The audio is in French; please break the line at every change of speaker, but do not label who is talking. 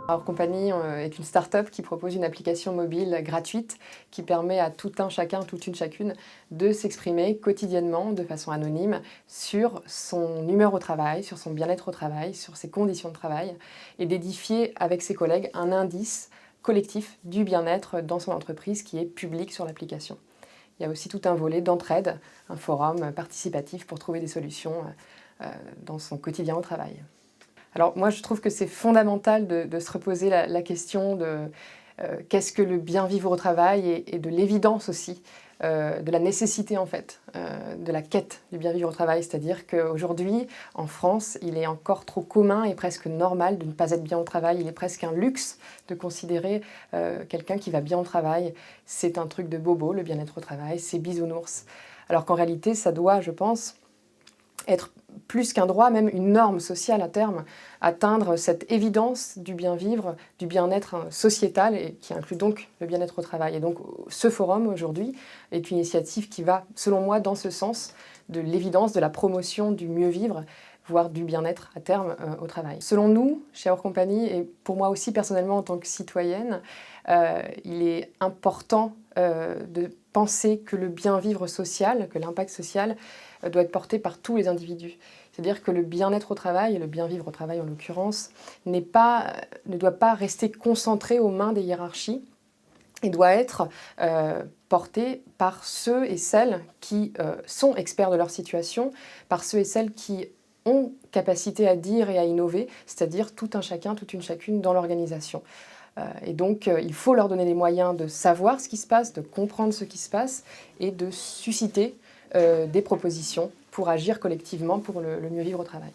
Our Company est une start-up qui propose une application mobile gratuite qui permet à tout un chacun, toute une chacune de s'exprimer quotidiennement de façon anonyme sur son humeur au travail, sur son bien-être au travail, sur ses conditions de travail et d'édifier avec ses collègues un indice collectif du bien-être dans son entreprise qui est public sur l'application. Il y a aussi tout un volet d'entraide, un forum participatif pour trouver des solutions dans son quotidien au travail. Alors moi je trouve que c'est fondamental de se reposer la question de qu'est-ce que le bien vivre au travail et de l'évidence aussi, de la nécessité en fait, de la quête du bien vivre au travail. C'est-à-dire qu'aujourd'hui en France il est encore trop commun et presque normal de ne pas être bien au travail. Il est presque un luxe de considérer quelqu'un qui va bien au travail. C'est un truc de bobo le bien-être au travail, c'est bisounours. Alors qu'en réalité ça doit, je pense, être plus qu'un droit, même une norme sociale à terme, atteindre cette évidence du bien-vivre, du bien-être sociétal, et qui inclut donc le bien-être au travail. Et donc ce forum aujourd'hui est une initiative qui va, selon moi, dans ce sens de l'évidence, de la promotion du mieux-vivre, voire du bien-être à terme au travail. Selon nous, chez Our Company, et pour moi aussi personnellement en tant que citoyenne, il est important de penser que le bien-vivre social, que l'impact social doit être porté par tous les individus. C'est-à-dire que le bien-être au travail, et le bien-vivre au travail en l'occurrence, ne doit pas rester concentré aux mains des hiérarchies et doit être porté par ceux et celles qui sont experts de leur situation, par ceux et celles qui ont capacité à dire et à innover, c'est-à-dire tout un chacun, toute une chacune dans l'organisation. Et donc, il faut leur donner les moyens de savoir ce qui se passe, de comprendre ce qui se passe et de susciter des propositions pour agir collectivement pour le mieux vivre au travail.